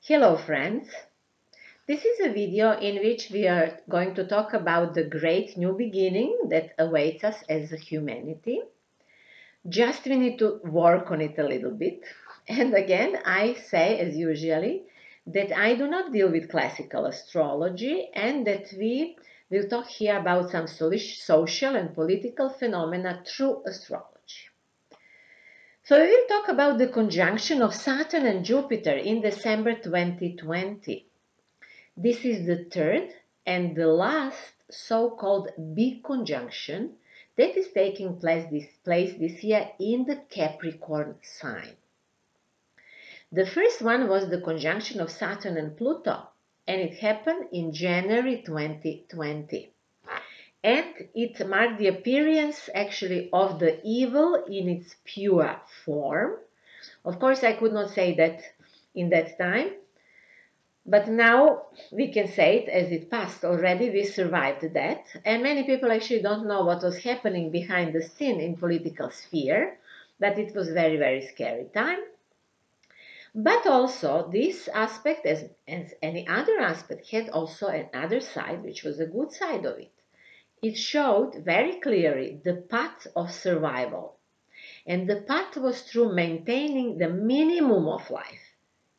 Hello friends, this is a video in which we are going to talk about the great new beginning that awaits us as a humanity. Just we need to work on it a little bit. And again, I say as usually that I do not deal with classical astrology and that we will talk here about some social and political phenomena through astrology. So we will talk about the conjunction of Saturn and Jupiter in December 2020. This is the third and the last so-called big conjunction that is taking place this year in the Capricorn sign. The first one was the conjunction of Saturn and Pluto, and it happened in January 2020. And it marked the appearance actually of the evil in its pure form. Of course, I could not say that in that time, but now we can say it as it passed already. We survived that, and many people actually don't know what was happening behind the scene in political sphere, but it was very, very scary time. But also this aspect, as any other aspect, had also another side, which was a good side of it. It showed very clearly the path of survival. And the path was through maintaining the minimum of life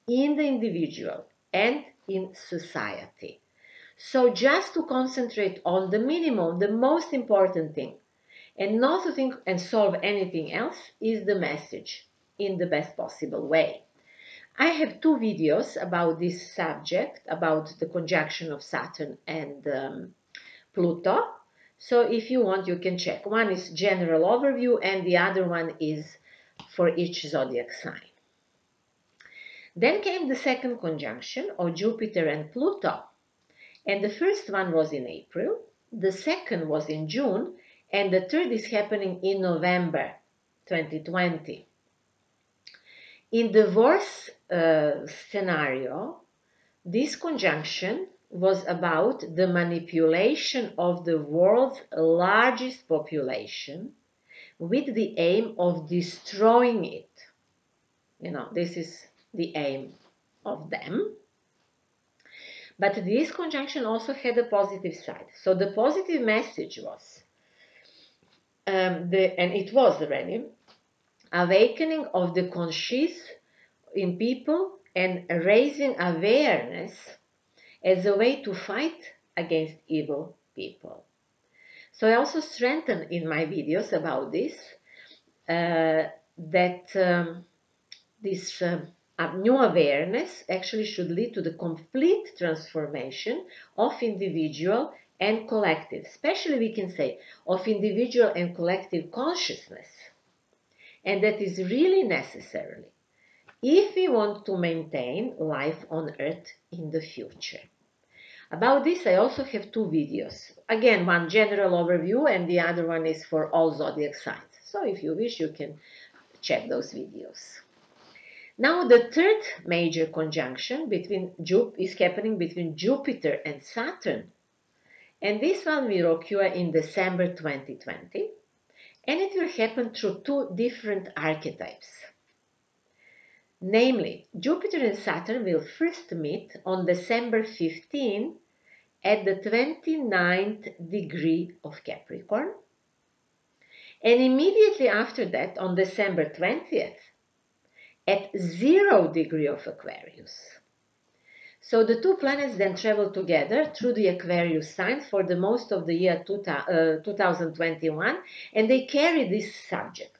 in the individual and in society. So just to concentrate on the minimum, the most important thing, and not to think and solve anything else, is the message in the best possible way. I have two videos about this subject, about the conjunction of Saturn and Pluto. So if you want, you can check. One is general overview and the other one is for each zodiac sign. Then came the second conjunction of Jupiter and Pluto. And the first one was in April, the second was in June, and the third is happening in November 2020. In the worst scenario, this conjunction was about the manipulation of the world's largest population with the aim of destroying it. This is the aim of them. But this conjunction also had a positive side. So the positive message was, and it was already, awakening of the conscious in people and raising awareness as a way to fight against evil people. So I also strengthen in my videos about this, that this new awareness actually should lead to the complete transformation of individual and collective, especially we can say of individual and collective consciousness. And that is really necessary if we want to maintain life on Earth in the future. About this, I also have two videos. Again, one general overview and the other one is for all zodiac signs. So if you wish, you can check those videos. Now, the third major conjunction is happening between Jupiter and Saturn. And this one will occur in December 2020. And it will happen through two different archetypes. Namely, Jupiter and Saturn will first meet on December 15 at the 29th degree of Capricorn, and immediately after that on December 20th at 0 degree of Aquarius. So the two planets then travel together through the Aquarius sign for the most of the year 2021, and they carry this subject,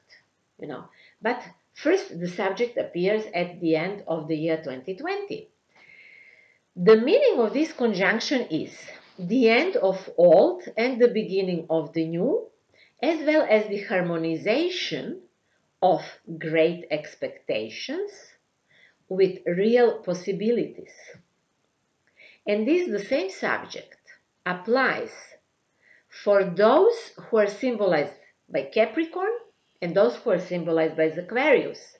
But first, the subject appears at the end of the year 2020. The meaning of this conjunction is the end of old and the beginning of the new, as well as the harmonization of great expectations with real possibilities. And the same subject applies for those who are symbolized by Capricorn and those who are symbolized by Aquarius.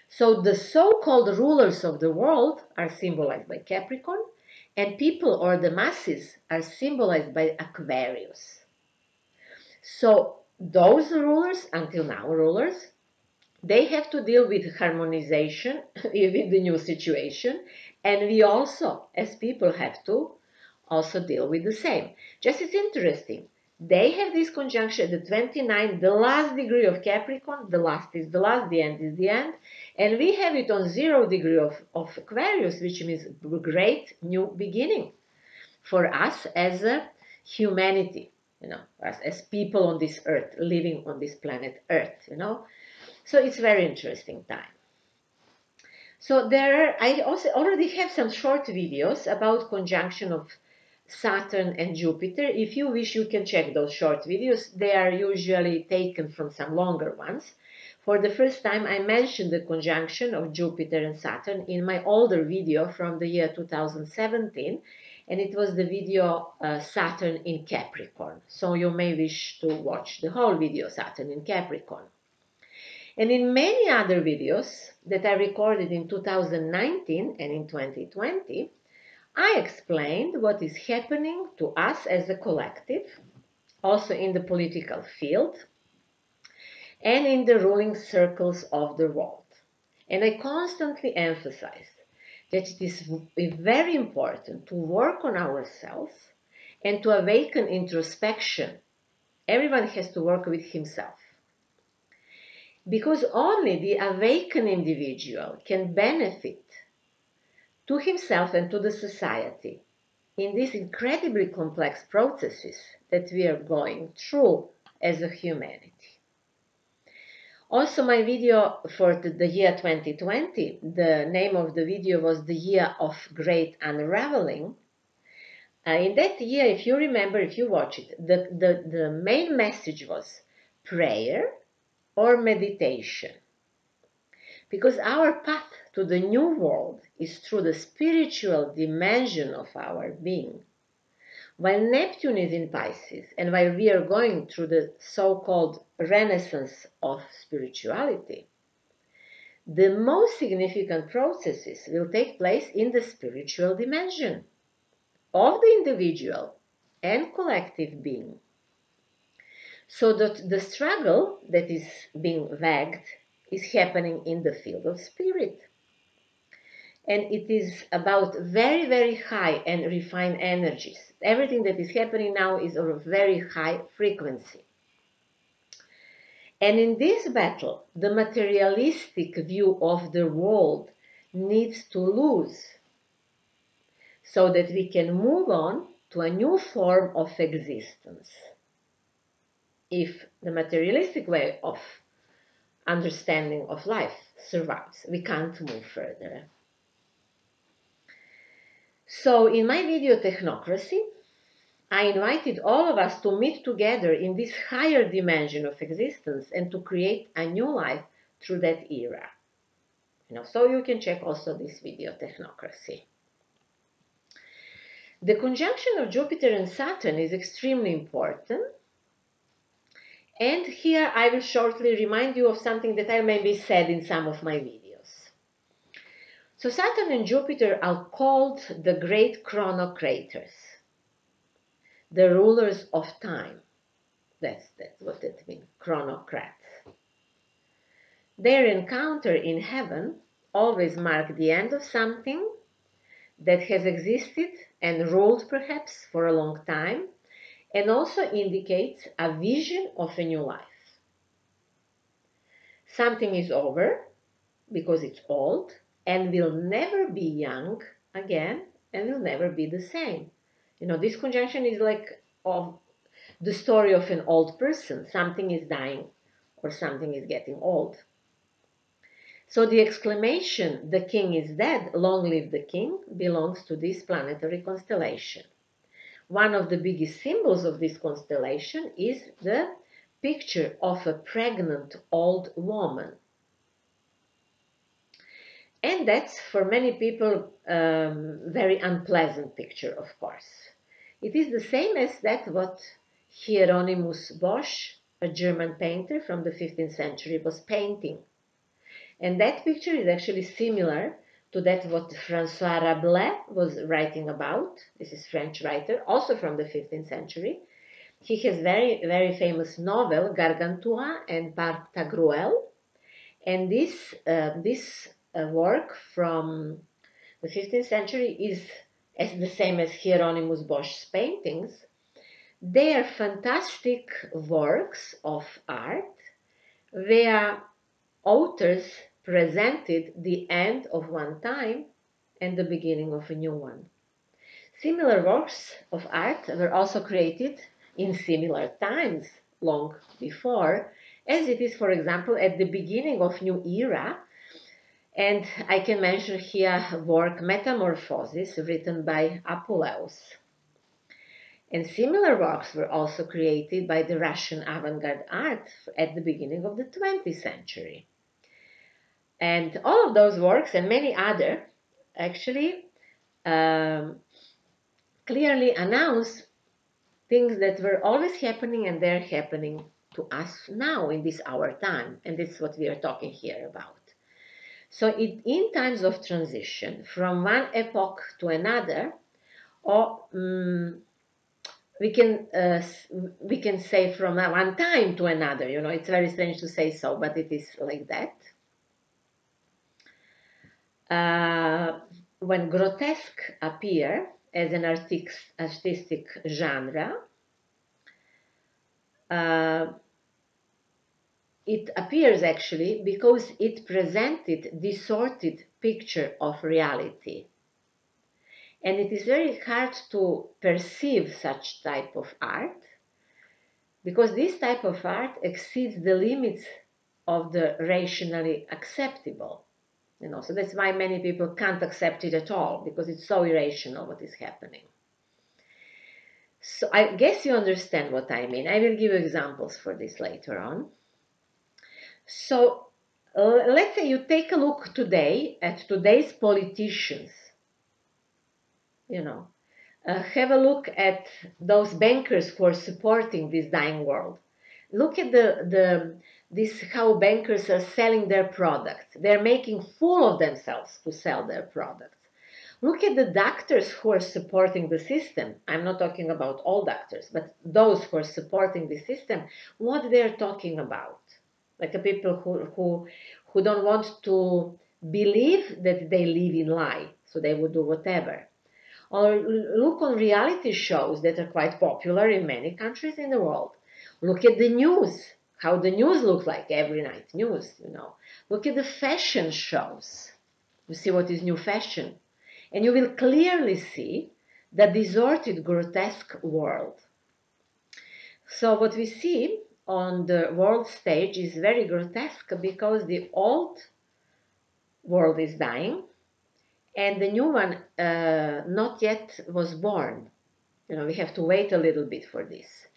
So the so-called rulers of the world are symbolized by Capricorn, and people or the masses are symbolized by Aquarius. So those rulers, until now rulers, They have to deal with harmonization with the new situation, and we also, as people, have to also deal with the same. Just it's interesting. They have this conjunction at the 29, the last degree of Capricorn, the last is the last, the end is the end, and we have it on 0 degree of Aquarius, which means great new beginning for us as a humanity, as people on this earth, living on this planet Earth, So it's very interesting time. So I also already have some short videos about conjunction of Saturn and Jupiter. If you wish, you can check those short videos. They are usually taken from some longer ones. For the first time, I mentioned the conjunction of Jupiter and Saturn in my older video from the year 2017, and it was the video Saturn in Capricorn. So you may wish to watch the whole video Saturn in Capricorn. And in many other videos that I recorded in 2019 and in 2020, I explained what is happening to us as a collective, also in the political field, and in the ruling circles of the world. And I constantly emphasize that it is very important to work on ourselves and to awaken introspection. Everyone has to work with himself. Because only the awakened individual can benefit to himself and to the society in these incredibly complex processes that we are going through as a humanity. Also, my video for the year 2020, the name of the video was The Year of Great Unraveling. In that year, if you remember, if you watch it, the main message was prayer or meditation. Because our path to the new world is through the spiritual dimension of our being. While Neptune is in Pisces, and while we are going through the so-called renaissance of spirituality, the most significant processes will take place in the spiritual dimension of the individual and collective being. So that the struggle that is being waged is happening in the field of spirit. And it is about very, very high and refined energies. Everything that is happening now is of a very high frequency. And in this battle, the materialistic view of the world needs to lose so that we can move on to a new form of existence. If the materialistic way of understanding of life survives, we can't move further. So in my video Technocracy, I invited all of us to meet together in this higher dimension of existence and to create a new life through that era. So you can check also this video Technocracy. The conjunction of Jupiter and Saturn is extremely important. And here I will shortly remind you of something that I maybe said in some of my videos. So Saturn and Jupiter are called the great chronocraters, the rulers of time. That's what it means, chronocrats. Their encounter in heaven always marks the end of something that has existed and ruled perhaps for a long time, and also indicates a vision of a new life. Something is over because it's old and will never be young again and will never be the same. This conjunction is like of the story of an old person. Something is dying or something is getting old. So the exclamation, "the king is dead, long live the king," belongs to this planetary constellation. One of the biggest symbols of this constellation is the picture of a pregnant old woman. And that's, for many people, very unpleasant picture, of course. It is the same as that what Hieronymus Bosch, a German painter from the 15th century, was painting. And that picture is actually similar to that what François Rabelais was writing about. This is French writer, also from the 15th century. He has very, very famous novel, Gargantua and Pantagruel. And this work from the 15th century is as the same as Hieronymus Bosch's paintings. They are fantastic works of art where authors presented the end of one time and the beginning of a new one. Similar works of art were also created in similar times, long before, as it is, for example, at the beginning of new era. And I can mention here work Metamorphosis, written by Apuleius. And similar works were also created by the Russian avant-garde art at the beginning of the 20th century. And all of those works and many other actually clearly announce things that were always happening, and they're happening to us now in this our time, and this is what we are talking here about. So in times of transition from one epoch to another, or we can say from one time to another, it's very strange to say so, but it is like that. When grotesque appear as an artistic genre, it appears actually because it presented distorted picture of reality. And it is very hard to perceive such type of art because this type of art exceeds the limits of the rationally acceptable. So that's why many people can't accept it at all, because it's so irrational what is happening. So I guess you understand what I mean. I will give examples for this later on. So let's say you take a look today at today's politicians. Have a look at those bankers who are supporting this dying world. Look at how bankers are selling their products. They're making fool of themselves to sell their products. Look at the doctors who are supporting the system. I'm not talking about all doctors, but those who are supporting the system, what they're talking about. Like the people who don't want to believe that they live in lie, so they would do whatever. Or look on reality shows that are quite popular in many countries in the world. Look at the news, how the news looks like every night news, Look at the fashion shows. You see what is new fashion. And you will clearly see the distorted, grotesque world. So what we see on the world stage is very grotesque because the old world is dying and the new one not yet was born. We have to wait a little bit for this.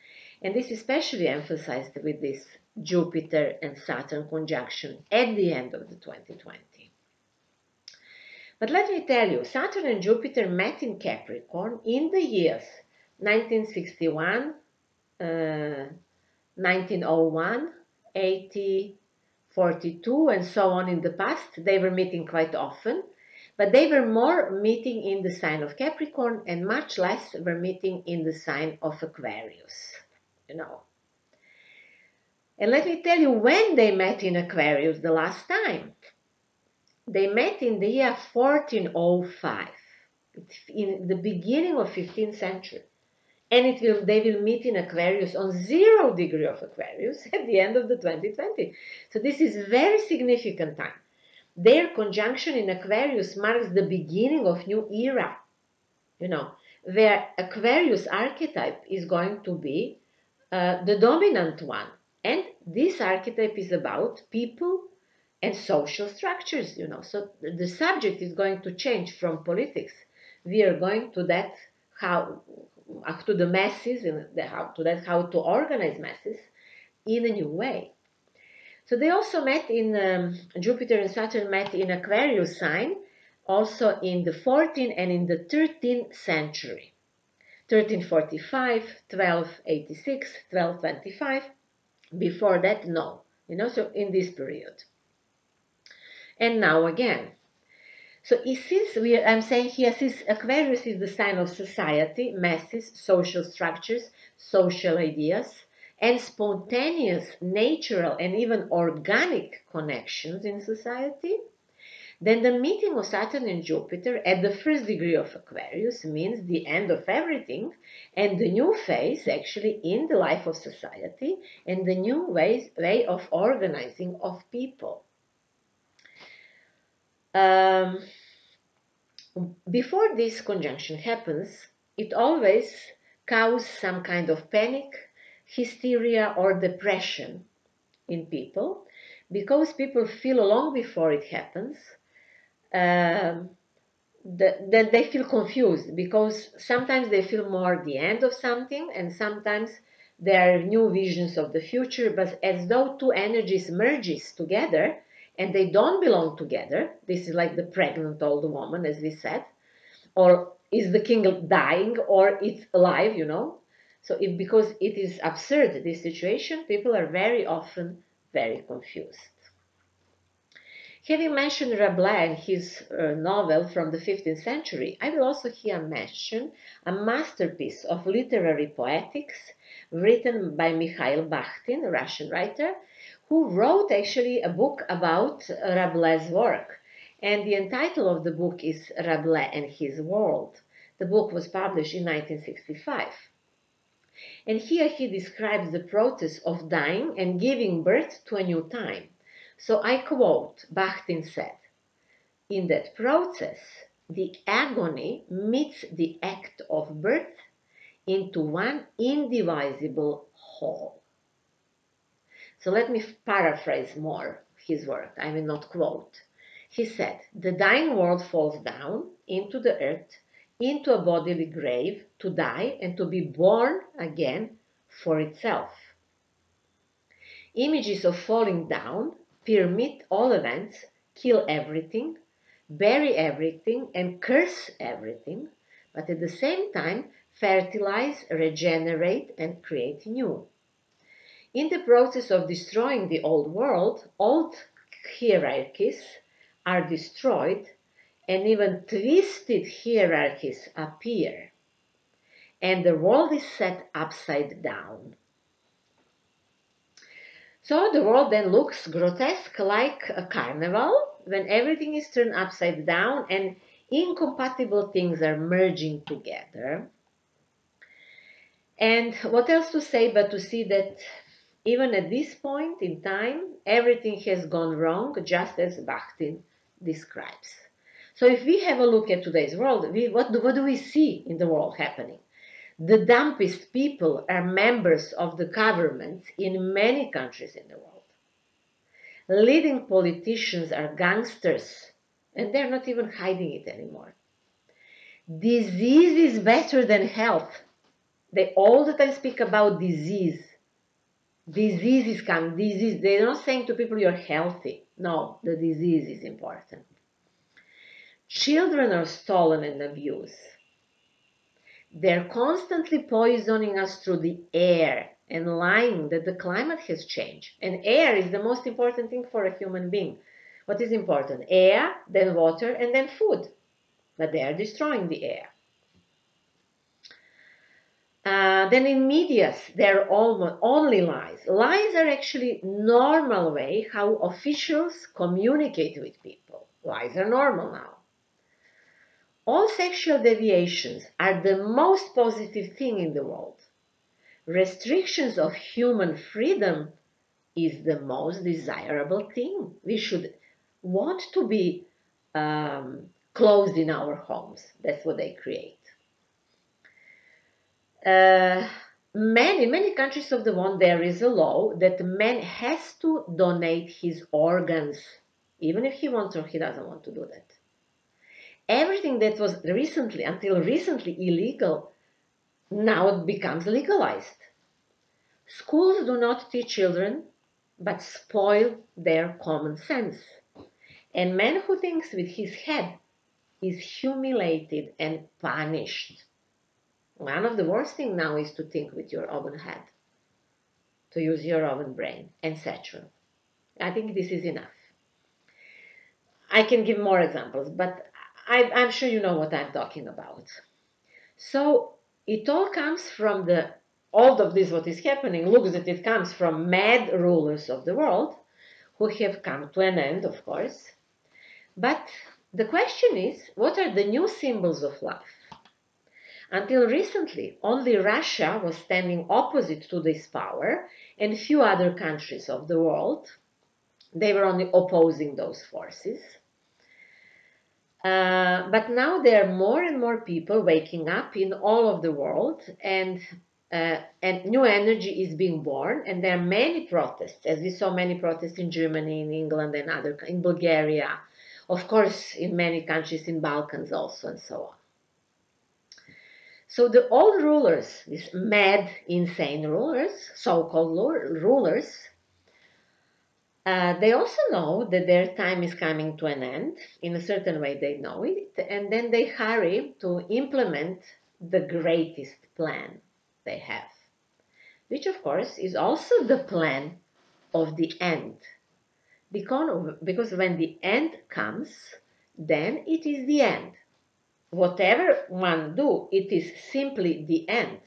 And this is especially emphasized with this Jupiter and Saturn conjunction at the end of the 2020. But let me tell you, Saturn and Jupiter met in Capricorn in the years 1961, 1901, 80, 42, and so on in the past. They were meeting quite often, but they were more meeting in the sign of Capricorn and much less were meeting in the sign of Aquarius, And let me tell you when they met in Aquarius the last time. They met in the year 1405, in the beginning of 15th century. And they will meet in Aquarius on 0 degree of Aquarius at the end of the 2020. So this is very significant time. Their conjunction in Aquarius marks the beginning of new era, where Aquarius archetype is going to be the dominant one. And this archetype is about people and social structures, So the subject is going to change from politics. We are going to that to the masses and how to organize masses in a new way. So they also met in Jupiter and Saturn met in Aquarius sign, also in the 14th and in the 13th century. 1345, 1286, 1225. Before that, no. So in this period. And now again. So I'm saying here, since Aquarius is the sign of society, masses, social structures, social ideas, and spontaneous, natural, and even organic connections in society, then the meeting of Saturn and Jupiter at the first degree of Aquarius means the end of everything and the new phase actually in the life of society and the new way of organizing of people. Before this conjunction happens, it always causes some kind of panic, hysteria, or depression in people, because people feel long before it happens that they feel confused, because sometimes they feel more the end of something and sometimes there are new visions of the future, but as though two energies merges together and they don't belong together. This is like the pregnant old woman, as we said, or is the king dying or it's alive, So because it is absurd, this situation, people are very often very confused. Having mentioned Rabelais and his novel from the 15th century, I will also here mention a masterpiece of literary poetics written by Mikhail Bakhtin, a Russian writer, who wrote actually a book about Rabelais' work. And the title of the book is Rabelais and His World. The book was published in 1965. And here he describes the process of dying and giving birth to a new time. So I quote, Bakhtin said, "In that process, the agony meets the act of birth into one indivisible whole." So let me paraphrase more his work. I will not quote. He said, "The dying world falls down into the earth, into a bodily grave, to die and to be born again for itself. Images of falling down permit all events, kill everything, bury everything, and curse everything, but at the same time fertilize, regenerate, and create new. In the process of destroying the old world, old hierarchies are destroyed, and even twisted hierarchies appear, and the world is set upside down. So the world then looks grotesque, like a carnival, when everything is turned upside down and incompatible things are merging together. And what else to say but to see that even at this point in time, everything has gone wrong, just as Bakhtin describes. So if we have a look at today's world, what do we see in the world happening? The dumbest people are members of the governments in many countries in the world. Leading politicians are gangsters, and they're not even hiding it anymore. Disease is better than health. They all the time speak about disease. Disease is coming. Disease. They're not saying to people you're healthy. No, the disease is important. Children are stolen and abused. They're constantly poisoning us through the air and lying that the climate has changed. And air is the most important thing for a human being. What is important? Air, then water, and then food. But they are destroying the air. Then in medias, there are only lies. Lies are actually normal way how officials communicate with people. Lies are normal now. All sexual deviations are the most positive thing in the world. Restrictions of human freedom is the most desirable thing. We should want to be closed in our homes. That's what they create. Many countries of the world, there is a law that man has to donate his organs, even if he wants or he doesn't want to do that. Everything that was until recently illegal, now it becomes legalized. Schools do not teach children, but spoil their common sense. And man who thinks with his head is humiliated and punished. One of the worst things now is to think with your own head, to use your own brain, etc. I think this is enough. I can give more examples, but I'm sure you know what I'm talking about. So it all comes from the all of this, what is happening, looks that it comes from mad rulers of the world who have come to an end, of course. But the question is, what are the new symbols of love? Until recently, only Russia was standing opposite to this power, and few other countries of the world. They were only opposing those forces. But now there are more and more people waking up in all of the world, and new energy is being born, and there are many protests, as we saw many protests in Germany, in England, and in Bulgaria, of course, in many countries in Balkans also, and so on. So the old rulers, these mad, insane rulers, so-called rulers, they also know that their time is coming to an end. In a certain way, they know it, and then they hurry to implement the greatest plan they have, which, of course, is also the plan of the end. Because when the end comes, then it is the end. Whatever one do, it is simply the end.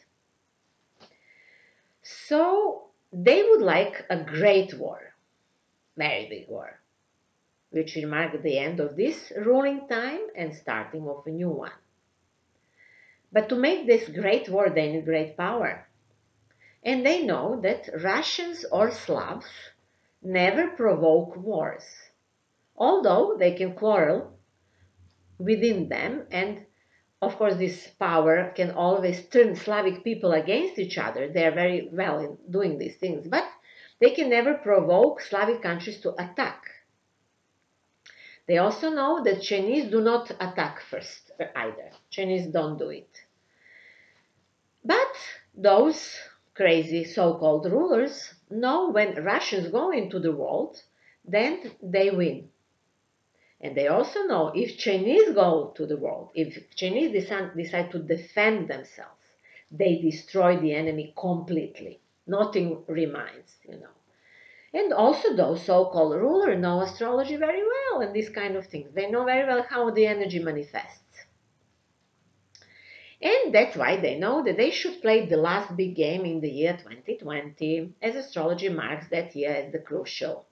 So they would like a great war, very big war, which will mark the end of this ruling time and starting of a new one. But to make this great war, they need great power. And they know that Russians or Slavs never provoke wars, although they can quarrel within them, and of course this power can always turn Slavic people against each other. They are very well in doing these things, but they can never provoke Slavic countries to attack. They also know that Chinese do not attack first either. Chinese don't do it. But those crazy so-called rulers know when Russians go into the world, then they win. And they also know if Chinese go to the world, if Chinese decide to defend themselves, they destroy the enemy completely. Nothing remains, And also those so-called rulers know astrology very well and these kind of things. They know very well how the energy manifests. And that's why they know that they should play the last big game in the year 2020, as astrology marks that year as the crucial.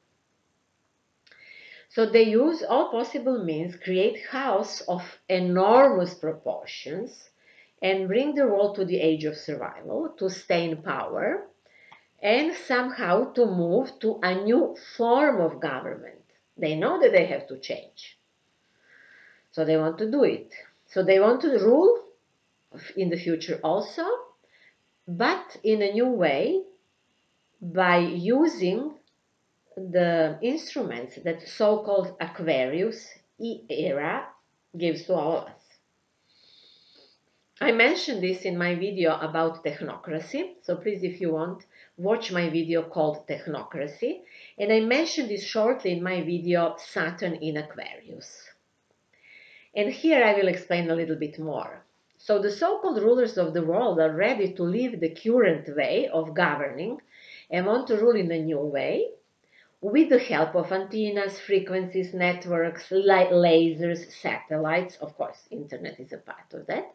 So they use all possible means, create chaos of enormous proportions, and bring the world to the age of survival, to stay in power, and somehow to move to a new form of government. They know that they have to change. So they want to do it. So they want to rule in the future also, but in a new way, by using the instruments that so-called Aquarius era gives to all of us. I mentioned this in my video about technocracy, so please, if you want, watch my video called Technocracy, and I mentioned this shortly in my video Saturn in Aquarius. And here I will explain a little bit more. So the so-called rulers of the world are ready to leave the current way of governing and want to rule in a new way, with the help of antennas, frequencies, networks, lasers, satellites. Of course, internet is a part of that.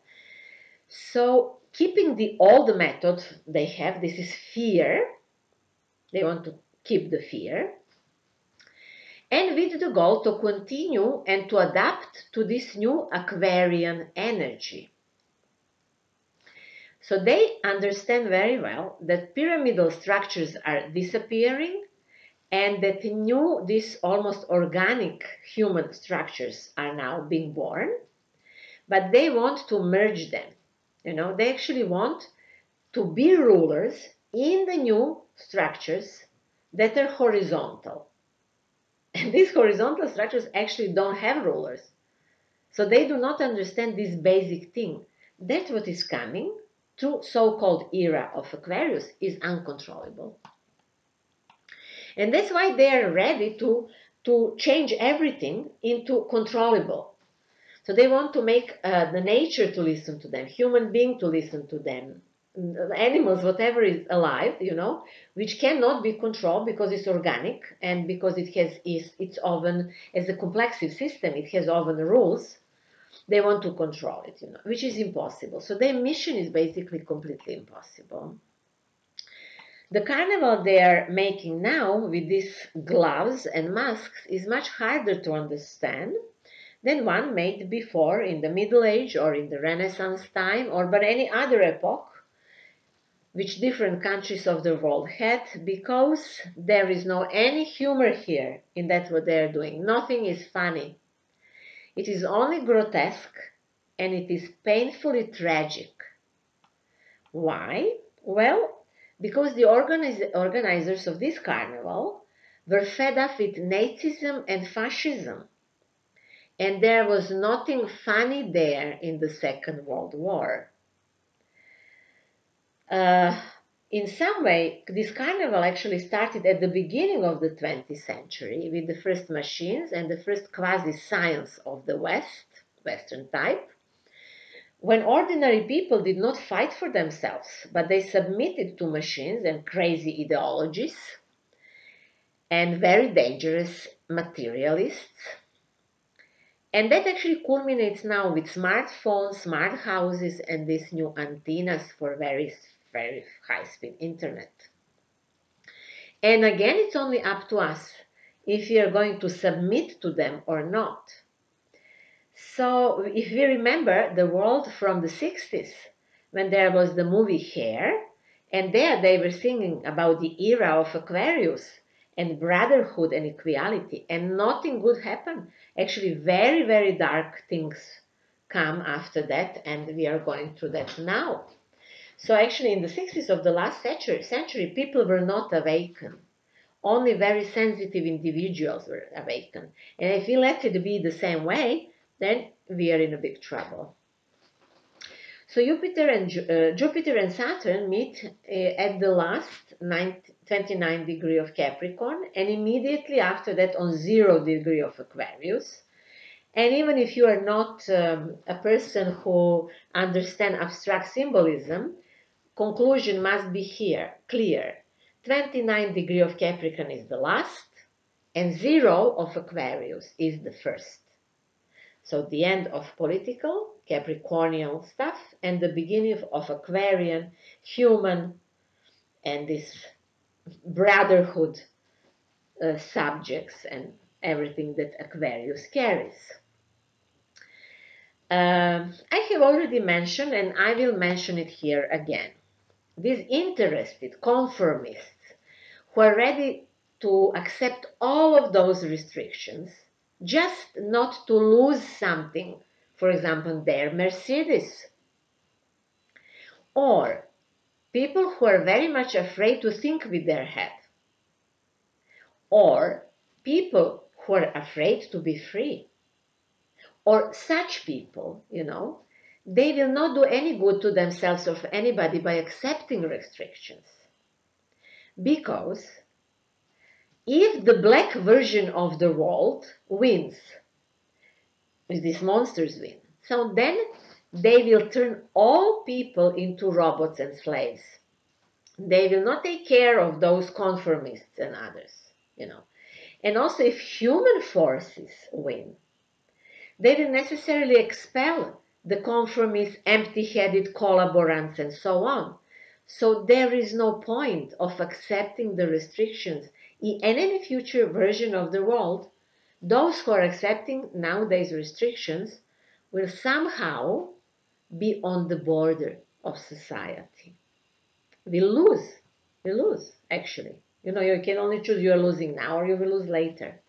So keeping the old method they have, this is fear. They want to keep the fear. And with the goal to continue and to adapt to this new Aquarian energy. So they understand very well that pyramidal structures are disappearing, and that these almost organic human structures are now being born, but they want to merge them. They actually want to be rulers in the new structures that are horizontal. And these horizontal structures actually don't have rulers. So they do not understand this basic thing. That what is coming through so-called era of Aquarius is uncontrollable. And that's why they are ready to change everything into controllable. So they want to make the nature to listen to them, human being to listen to them, animals, whatever is alive, which cannot be controlled because it's organic and because it has its own, as a complexive system, it has own rules. They want to control it, which is impossible. So their mission is basically completely impossible. The carnival they are making now with these gloves and masks is much harder to understand than one made before in the Middle Age or in the Renaissance time or by any other epoch which different countries of the world had, because there is no any humor here in that what they are doing. Nothing is funny. It is only grotesque and it is painfully tragic. Why? Well, because the organizers of this carnival were fed up with Nazism and fascism, and there was nothing funny there in the Second World War. In some way, this carnival actually started at the beginning of the 20th century with the first machines and the first quasi-science of the Western type, when ordinary people did not fight for themselves, but they submitted to machines and crazy ideologies and very dangerous materialists. And that actually culminates now with smartphones, smart houses, and these new antennas for very, very high-speed internet. And again, it's only up to us if we are going to submit to them or not. So if we remember the world from the 60s, when there was the movie Hair, and there they were singing about the era of Aquarius and brotherhood and equality, and nothing good happened. Actually, very, very dark things come after that, and we are going through that now. So actually, in the 60s of the last century, people were not awakened. Only very sensitive individuals were awakened. And if we let it be the same way, then we are in a big trouble. So Jupiter and Saturn meet at the last 29 degree of Capricorn, and immediately after that on 0 degree of Aquarius. And even if you are not a person who understands abstract symbolism, conclusion must be here, clear. 29 degree of Capricorn is the last, and 0 of Aquarius is the first. So the end of political, Capricornian stuff, and the beginning of Aquarian, human, and this brotherhood subjects and everything that Aquarius carries. I have already mentioned, and I will mention it here again, these interested conformists who are ready to accept all of those restrictions just not to lose something, for example, their Mercedes. Or people who are very much afraid to think with their head. Or people who are afraid to be free. Or such people, they will not do any good to themselves or anybody by accepting restrictions. Because if the black version of the world wins, if these monsters win, so then they will turn all people into robots and slaves. They will not take care of those conformists and others, And also if human forces win, they will necessarily expel the conformists, empty-headed collaborants, and so on. So there is no point of accepting the restrictions in any future version of the world. Those who are accepting nowadays restrictions will somehow be on the border of society. We lose, actually. You can only choose you are losing now or you will lose later.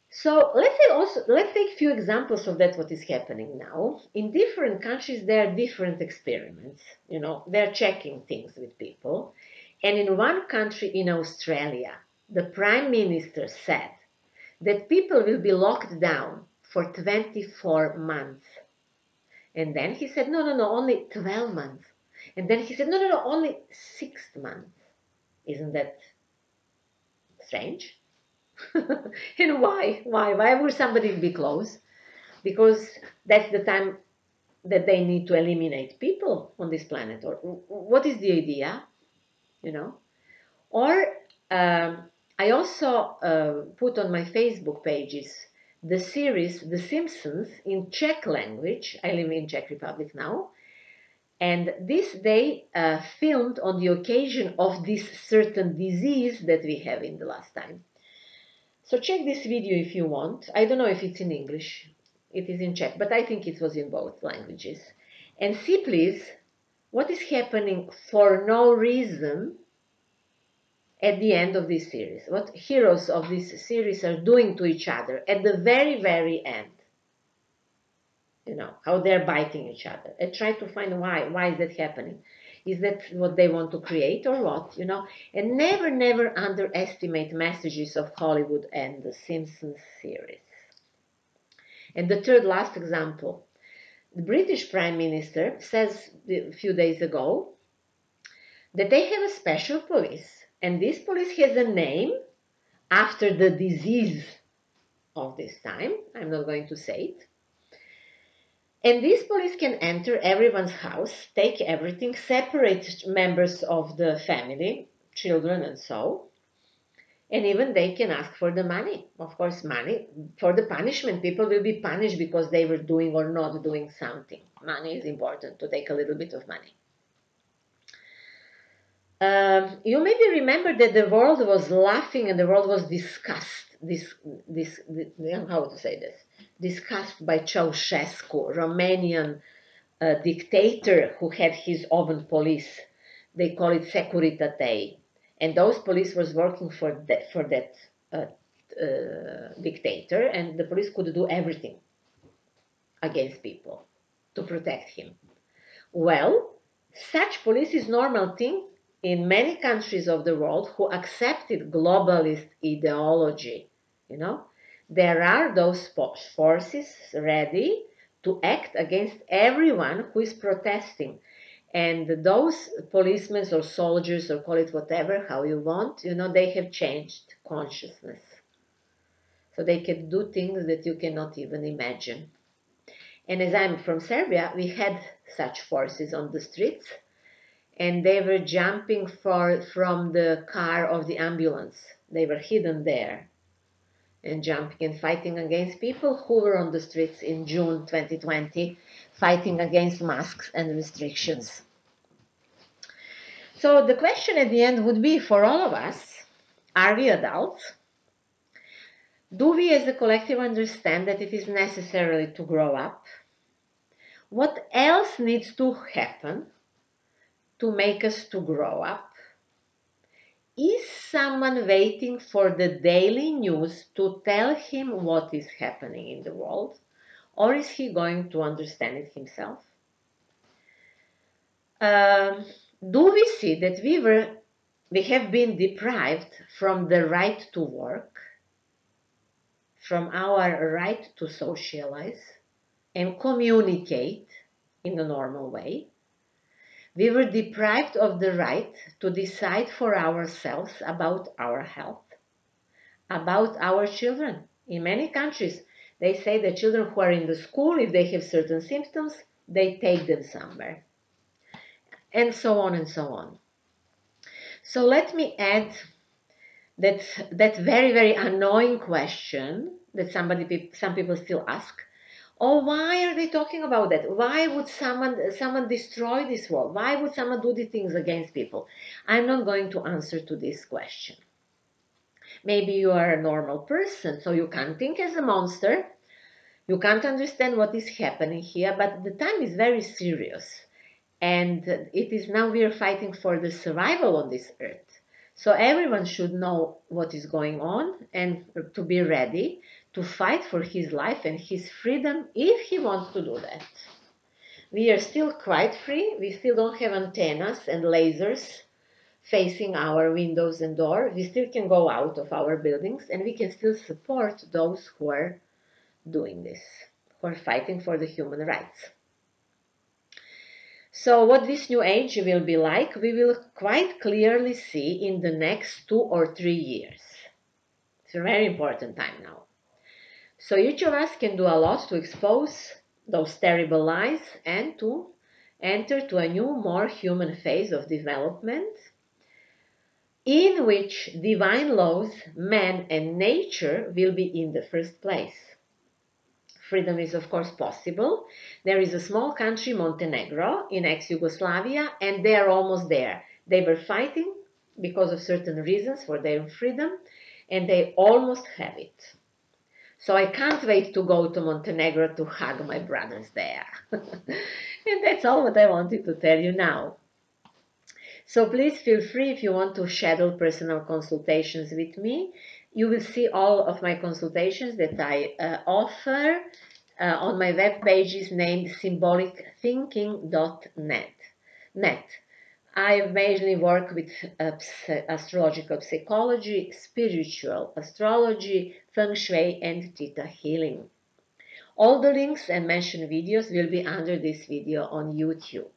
So let's take a few examples of that what is happening now. In different countries there are different experiments. They're checking things with people. And in one country in Australia, the Prime Minister said that people will be locked down for 24 months. And then he said, no, only 12 months. And then he said, no, only 6 months. Isn't that strange? And why? Why would somebody be close? Because that's the time that they need to eliminate people on this planet. Or what is the idea? Or I also put on my Facebook pages the series The Simpsons in Czech language. I live in Czech Republic now. And this they filmed on the occasion of this certain disease that we have in the last time. So check this video if you want. I don't know if it's in English. It is in Czech, but I think it was in both languages. And see, please, what is happening for no reason at the end of this series. What heroes of this series are doing to each other at the very, very end. You know, how they're biting each other. And try to find why. Why is that happening? Is that what they want to create or what? You know, and never, never underestimate messages of Hollywood and the Simpsons series. And the third last example. The British Prime Minister says a few days ago that they have a special police. And this police has a name after the disease of this time. I'm not going to say it. And these police can enter everyone's house, take everything, separate members of the family, children and so, and even they can ask for the money. Of course, money for the punishment. People will be punished because they were doing or not doing something. Money is important, to take a little bit of money. You maybe remember that the world was laughing and the world was how to say this? Discussed by Ceausescu, Romanian dictator who had his own police. They call it Securitate. And those police was working for that dictator, and the police could do everything against people to protect him. Well, such police is normal thing in many countries of the world who accepted globalist ideology. You know, there are those forces ready to act against everyone who is protesting. And those policemen or soldiers, or call it whatever, how you want, you know, they have changed consciousness. So they can do things that you cannot even imagine. And as I'm from Serbia, we had such forces on the streets, and they were jumping from the car of the ambulance. They were hidden there and jumping and fighting against people who were on the streets in June 2020, fighting against masks and restrictions. So the question at the end would be for all of us, are we adults? Do we as a collective understand that it is necessary to grow up? What else needs to happen to make us to grow up? Is someone waiting for the daily news to tell him what is happening in the world? Or is he going to understand it himself? Do we see that we have been deprived from the right to work, from our right to socialize and communicate in a normal way? We were deprived of the right to decide for ourselves about our health, about our children. In many countries, they say that children who are in the school, if they have certain symptoms, they take them somewhere. And so on and so on. So let me add that very, very annoying question that some people still ask. Oh, why are they talking about that? Why would someone destroy this world? Why would someone do these things against people? I'm not going to answer to this question. Maybe you are a normal person, so you can't think as a monster. You can't understand what is happening here, but the time is very serious. And it is now we are fighting for the survival on this earth. So everyone should know what is going on and to be ready to fight for his life and his freedom if he wants to do that. We are still quite free. We still don't have antennas and lasers facing our windows and doors. We still can go out of our buildings and we can still support those who are doing this, who are fighting for the human rights. So what this new age will be like, we will quite clearly see in the next 2 or 3 years. It's a very important time now. So each of us can do a lot to expose those terrible lies and to enter to a new, more human phase of development in which divine laws, man and nature will be in the first place. freedom is of course possible. There is a small country, Montenegro, in ex-Yugoslavia, and they are almost there. They were fighting because of certain reasons for their freedom, and they almost have it. So I can't wait to go to Montenegro to hug my brothers there. And that's all what I wanted to tell you now. So please feel free if you want to schedule personal consultations with me. You will see all of my consultations that I offer on my web pages named symbolicthinking.net. I mainly work with astrological psychology, spiritual astrology, Feng Shui, and Thetahealing. All the links and mentioned videos will be under this video on YouTube.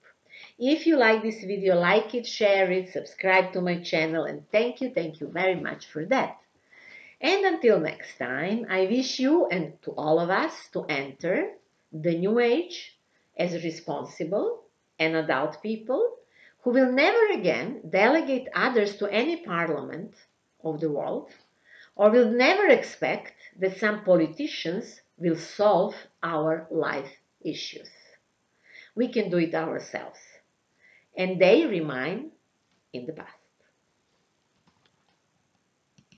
If you like this video, like it, share it, subscribe to my channel, and thank you very much for that. And until next time, I wish you and to all of us to enter the new age as responsible and adult people who will never again delegate others to any parliament of the world, or will never expect that some politicians will solve our life issues. We can do it ourselves, and they remain in the past.